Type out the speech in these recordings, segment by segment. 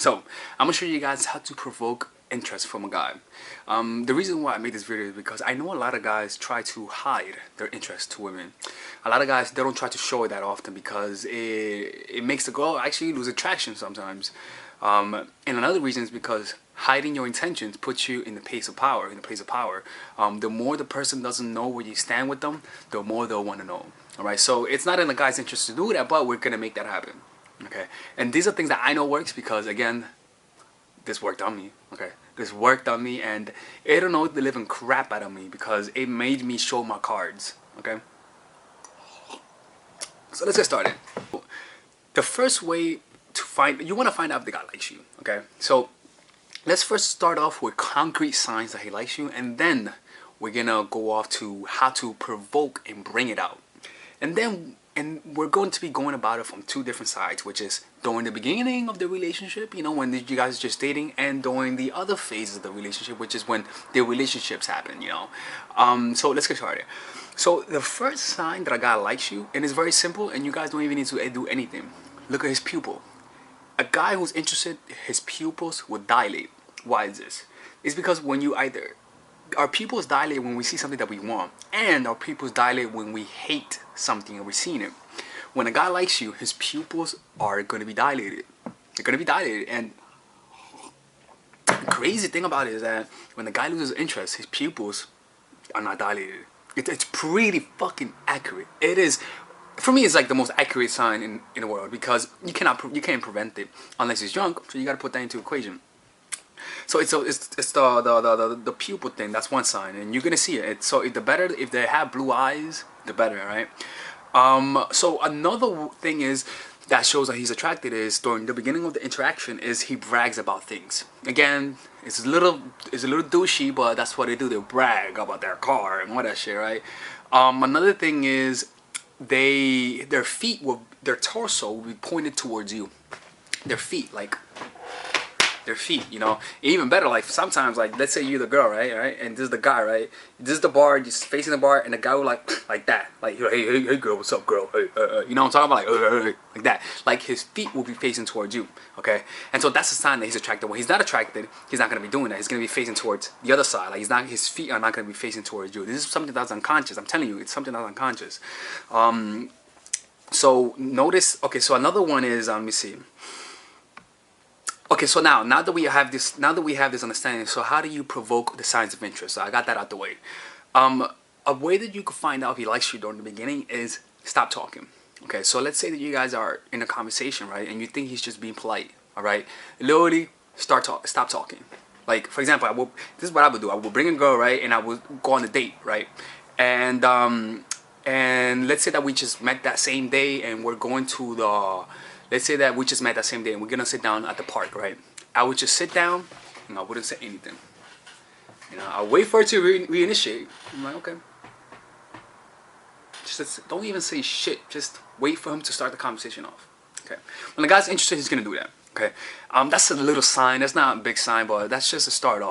So I'm gonna show you guys how to provoke interest from a guy. The reason why I made this video is because I know a lot of guys try to hide their interest to women. A lot of guys, they don't try to show it that often because it makes the girl actually lose attraction sometimes. And another reason is because hiding your intentions puts you in the place of power. The more the person doesn't know where you stand with them, the more they'll want to know. All right. So it's not in the guy's interest to do that, but we're gonna make that happen. Okay. And these are things that I know works because, again, this worked on me. Okay. This worked on me, and it annoyed the living crap out of me because it made me show my cards. Okay. So let's get started. The first way you want to find out if the guy likes you. Okay. So let's first start off with concrete signs that he likes you, and then we're gonna go off to how to provoke and bring it out. And we're going to be going about it from two different sides, which is during the beginning of the relationship, you know, when you guys are just dating, and during the other phases of the relationship, which is when the relationships happen, you know. So let's get started. So the first sign that a guy likes you, and it's very simple, and you guys don't even need to do anything. Look at his pupil. A guy who's interested, his pupils will dilate. Why is this? It's because when you our pupils dilate when we see something that we want, and our pupils dilate when we hate something and we're seeing it. When a guy likes you, his pupils are going to be dilated. They're going to be dilated, and the crazy thing about it is that when the guy loses interest, his pupils are not dilated. It's pretty fucking accurate. It is. For me, it's like the most accurate sign in the world because you can't prevent it unless he's drunk. So you got to put that into equation. So it's the pupil thing. That's one sign, and you're gonna see it. So the better, if they have blue eyes, the better, right? So another thing is that shows that he's attracted is during the beginning of the interaction is he brags about things. Again, it's a little douchey, but that's what they do. They brag about their car and all that shit, right? Another thing is their torso will be pointed towards you. Their feet, you know. Even better, like sometimes, like let's say you're the girl, right, and this is the guy, right. This is the bar, just facing the bar, and the guy will like that, like hey girl, what's up, girl, hey, you know what I'm talking about, like that, like his feet will be facing towards you, okay. And so that's a sign that he's attracted. When he's not attracted, he's not gonna be doing that. He's gonna be facing towards the other side. Like his feet are not gonna be facing towards you. This is something that's unconscious. I'm telling you, it's something that's unconscious. So notice. Okay, so another one is let me see. Okay, so now that we have this understanding, so how do you provoke the signs of interest? So I got that out the way. A way that you can find out if he likes you during the beginning is stop talking. Okay, so let's say that you guys are in a conversation, right, and you think he's just being polite. All right, literally stop talking. Like for example, this is what I would do. I would bring a girl, right, and I would go on a date, right, and let's say that we just met that same day, and we're going to the. Let's say that we just met that same day and we're gonna sit down at the park, right? I would just sit down and I wouldn't say anything. You know, I'll wait for it to reinitiate. I'm like, okay. Just don't even say shit. Just wait for him to start the conversation off. Okay. When the guy's interested, he's gonna do that. Okay. That's a little sign. That's not a big sign, but that's just to start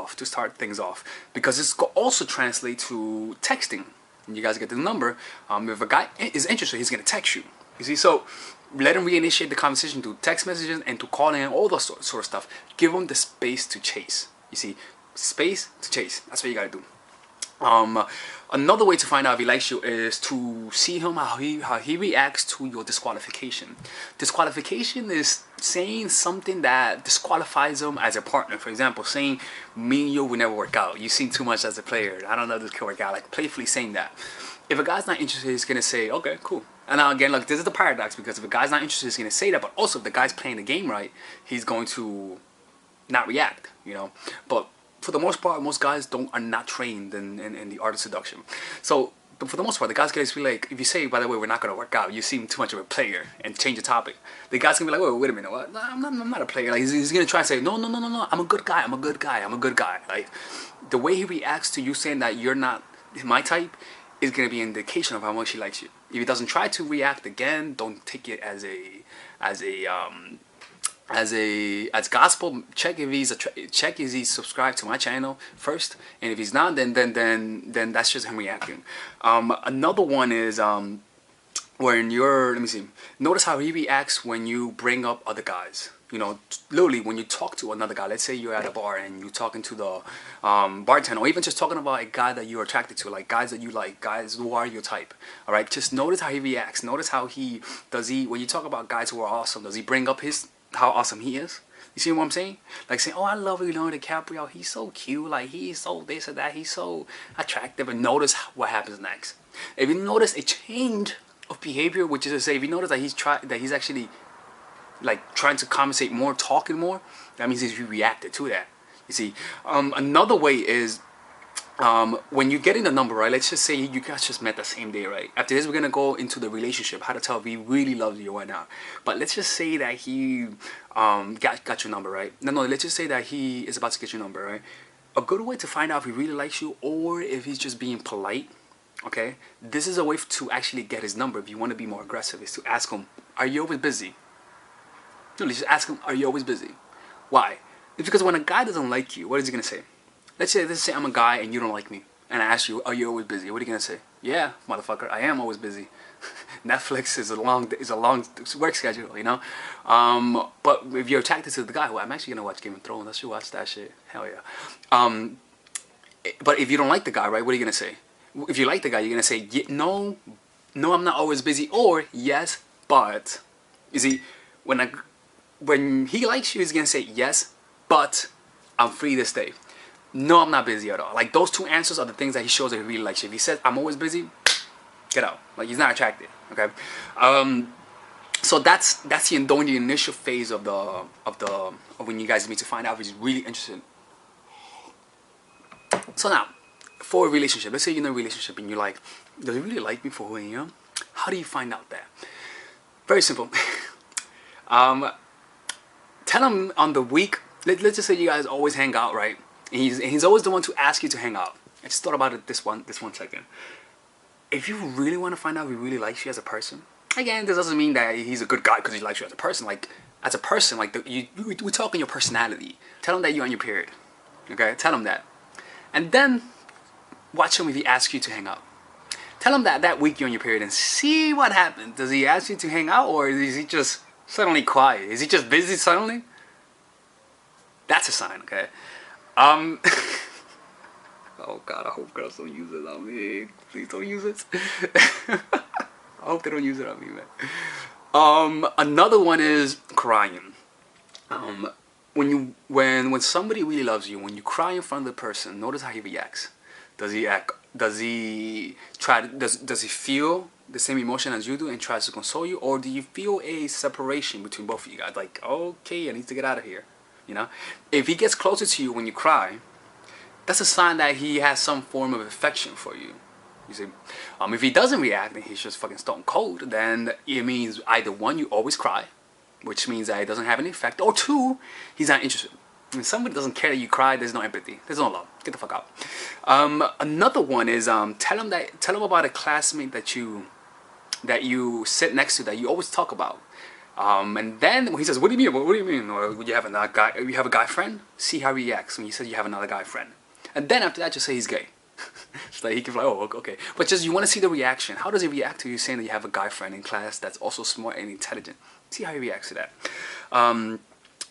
things off. Because this could also translate to texting. And you guys get the number. If a guy is interested, he's gonna text you. You see, so let him reinitiate the conversation through text messages and to calling and all that sort of stuff. Give him the space to chase. You see, space to chase. That's what you gotta do. Another way to find out if he likes you is to see him how he reacts to your disqualification. Disqualification is saying something that disqualifies him as a partner. For example, saying me and you will never work out. You seem too much as a player. I don't know if this can work out. Like playfully saying that. If a guy's not interested, he's gonna say, okay, cool. And now again, look, this is the paradox because if a guy's not interested, he's gonna say that. But also, if the guy's playing the game right, he's going to not react. You know. But for the most part, most guys are not trained in the art of seduction. So for the most part, the guy's gonna be like, if you say, by the way, we're not gonna work out, you seem too much of a player, and change the topic, the guy's gonna be like, wait a minute, what? No, I'm not a player. Like he's gonna try to say, no, I'm a good guy. Like the way he reacts to you saying that you're not my type is going to be an indication of how much he likes you. If he doesn't try to react again, don't take it as gospel. Check if he's subscribed to my channel first, and if he's not, then that's just him reacting. Another one is when let me see. Notice how he reacts when you bring up other guys. You know, literally when you talk to another guy, let's say you're at a bar and you're talking to the bartender, or even just talking about a guy that you're attracted to, like guys that you like, guys who are your type. All right, just notice how he reacts. Notice how he when you talk about guys who are awesome, does he bring up how awesome he is? You see what I'm saying? Like saying, oh, I love Leonardo DiCaprio. He's so cute. Like he's so this or that. He's so attractive. And notice what happens next. If you notice a change of behavior, which is to say, if you notice that he's actually like trying to compensate more, talking more, that means he reacted to that. You see, another way is when you get in the number, right? Let's just say you guys just met the same day, right? After this, we're gonna go into the relationship, how to tell if he really loves you or not. But let's just say that he got your number, right? No, let's just say that he is about to get your number, right? A good way to find out if he really likes you or if he's just being polite, okay? This is a way to actually get his number. If you want to be more aggressive, is to ask him, "Are you always busy?" No, just ask him, "Are you always busy?" Why? It's because when a guy doesn't like you, what is he gonna say? Let's say I'm a guy and you don't like me, and I ask you, "Are you always busy?" What are you gonna say? "Yeah, motherfucker, I am always busy." Netflix is a long work schedule, you know. But if you're attracted to the guy, well, I'm actually gonna watch Game of Thrones. I should watch that shit. Hell yeah. But if you don't like the guy, right? What are you gonna say? If you like the guy, you're gonna say, "No, I'm not always busy," or "Yes, but." You see, when he likes you, he's gonna say, "Yes, but I'm free this day." "No, I'm not busy at all." Like those two answers are the things that he shows that he really likes you. If he says, "I'm always busy," get out. Like he's not attracted. Okay. So that's during the initial phase of when you guys meet to find out if he's really interested. So now, for a relationship, let's say you're in a relationship and you're like, "Does he really like me for who I am?" How do you find out that? Very simple. Tell him on the week. Let's just say you guys always hang out, right? And he's always the one to ask you to hang out. I just thought about it this one second. If you really want to find out if he really likes you as a person, again, this doesn't mean that he's a good guy because he likes you as a person. Like as a person, like we're talking your personality. Tell him that you're on your period. Okay, tell him that, and then watch him if he asks you to hang out. Tell him that week you're on your period and see what happens. Does he ask you to hang out or is he just suddenly quiet? Is he just busy suddenly? That's a sign, okay? Oh God, I hope girls don't use it on me. Please don't use it. I hope they don't use it on me, man. Another one is crying. When somebody really loves you, when you cry in front of the person, notice how he reacts. Does he feel the same emotion as you do and tries to console you, or do you feel a separation between both of you guys? Like, okay, I need to get out of here. You know, if he gets closer to you when you cry, that's a sign that he has some form of affection for you. You see, if he doesn't react and he's just fucking stone cold, then it means either one, you always cry, which means that it doesn't have any effect, or two, he's not interested. When somebody doesn't care that you cry, there's no empathy, there's no love. Get the fuck out. Another one is tell him about a classmate that you sit next to that you always talk about. And then when he says, "What do you mean? What do you mean? Or would you have another guy? You have a guy friend?" See how he reacts when you say you have another guy friend. And then after that, just say he's gay. It's like he can be like, "Oh, okay." But just you want to see the reaction. How does he react to you saying that you have a guy friend in class that's also smart and intelligent? See how he reacts to that.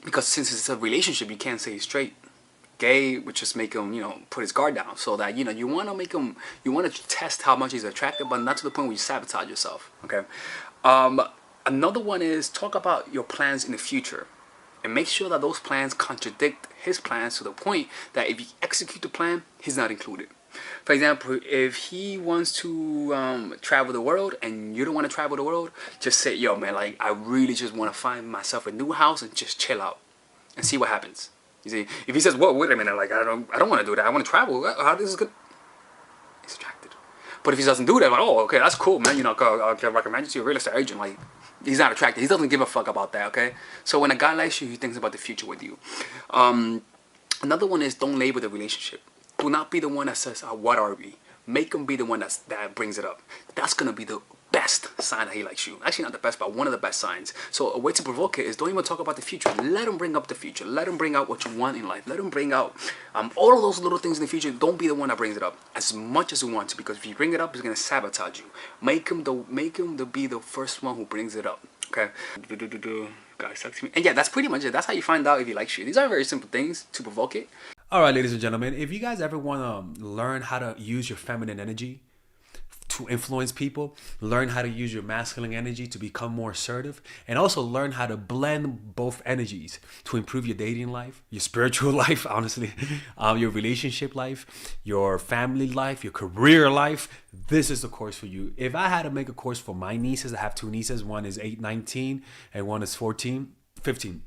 Because since it's a relationship, you can't say he's straight. Gay would just make him, put his guard down. So that, you want to make him, you want to test how much he's attractive, but not to the point where you sabotage yourself. Okay. Another one is talk about your plans in the future. And make sure that those plans contradict his plans to the point that if you execute the plan, he's not included. For example, if he wants to travel the world and you don't want to travel the world, just say, "Yo, man, like I really just want to find myself a new house and just chill out and see what happens." You see, if he says, "Whoa, wait a minute, like I don't want to do that. I want to travel. How this is good?" He's attracted. But if he doesn't do that, like, "Oh, okay, that's cool, man. I can recommend you to a real estate agent." Like, he's not attracted. He doesn't give a fuck about that. Okay. So when a guy likes you, he thinks about the future with you. Another one is don't label the relationship. Do not be the one that says, "What are we?" Make him be the one that brings it up. That's gonna be the best sign that he likes you. Actually, not the best, but one of the best signs. So a way to provoke it is don't even talk about the future. Let him bring up the future. Let him bring out what you want in life. Let him bring out all of those little things in the future. Don't be the one that brings it up as much as you want to, because if you bring it up, it's gonna sabotage you. Make him be the first one who brings it up. Okay. guys talk to me. And yeah, that's pretty much it. That's how you find out if he likes you. These are very simple things to provoke it. All right, ladies and gentlemen, if you guys ever want to learn how to use your feminine energy to influence people, learn how to use your masculine energy to become more assertive, and also learn how to blend both energies to improve your dating life, your spiritual life, honestly, your relationship life, your family life, your career life, this is the course for you. If I had to make a course for my nieces, I have two nieces, one is 19 and one is 15.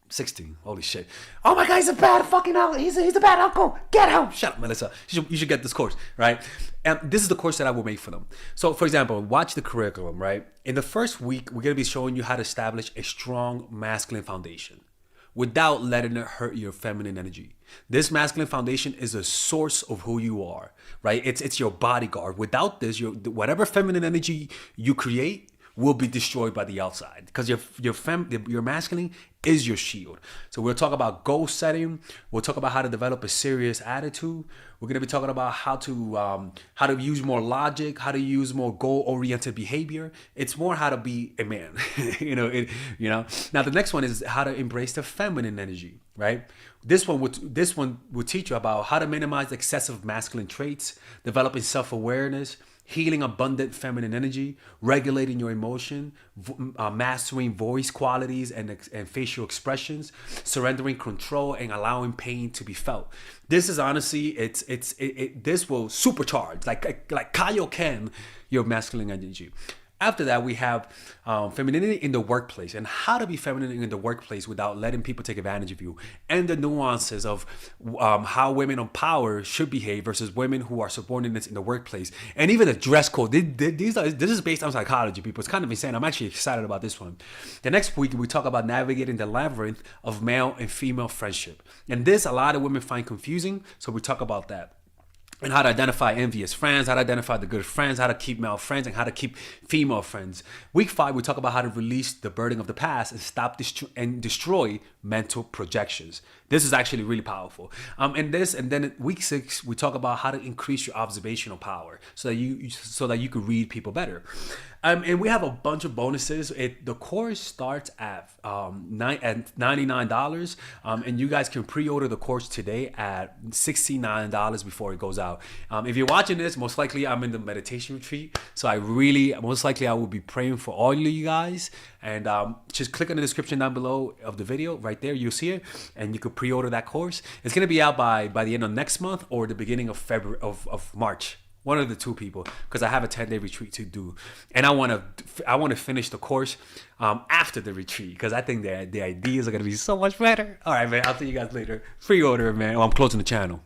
16. Holy shit. Oh my God, he's a bad fucking uncle. He's a bad uncle. Get him. Shut up, Melissa. You should get this course, right? And this is the course that I will make for them. So, for example, watch the curriculum, right? In the first week, we're going to be showing you how to establish a strong masculine foundation without letting it hurt your feminine energy. This masculine foundation is a source of who you are, right? It's your bodyguard. Without this, whatever feminine energy you create will be destroyed by the outside, because your masculine is your shield. So we'll talk about goal setting. We'll talk about how to develop a serious attitude. We're gonna be talking about how to use more logic, how to use more goal-oriented behavior. It's more how to be a man, Now the next one is how to embrace the feminine energy, right? This one will teach you about how to minimize excessive masculine traits, developing self-awareness, healing abundant feminine energy, regulating your emotion, mastering voice qualities and facial expressions, surrendering control, and allowing pain to be felt. This is honestly, this will supercharge, like Kaioken, your masculine energy. After that, we have femininity in the workplace and how to be feminine in the workplace without letting people take advantage of you, and the nuances of how women on power should behave versus women who are subordinates in the workplace, and even the dress code. This is based on psychology, people. It's kind of insane. I'm actually excited about this one. The next week, we talk about navigating the labyrinth of male and female friendship. And this, a lot of women find confusing, so we talk about that. And how to identify envious friends, how to identify the good friends, how to keep male friends, and how to keep female friends. Week 5, we talk about how to release the burden of the past and stop and destroy mental projections. This is actually really powerful. And then week 6, we talk about how to increase your observational power so that you can read people better. And we have a bunch of bonuses. The course starts at $99, and you guys can pre-order the course today at $69 before it goes out. If you're watching this, most likely I'm in the meditation retreat, so I will be praying for all of you guys. And just click on the description down below of the video. Right there, you'll see it, and you could pre-order that course. It's gonna be out by the end of next month or the beginning of February of March. One of the two, people, because I have a 10-day retreat to do, and I want to finish the course after the retreat, because I think the ideas are gonna be so much better. All right, man. I'll see you guys later. Pre-order, man. Oh, I'm closing the channel.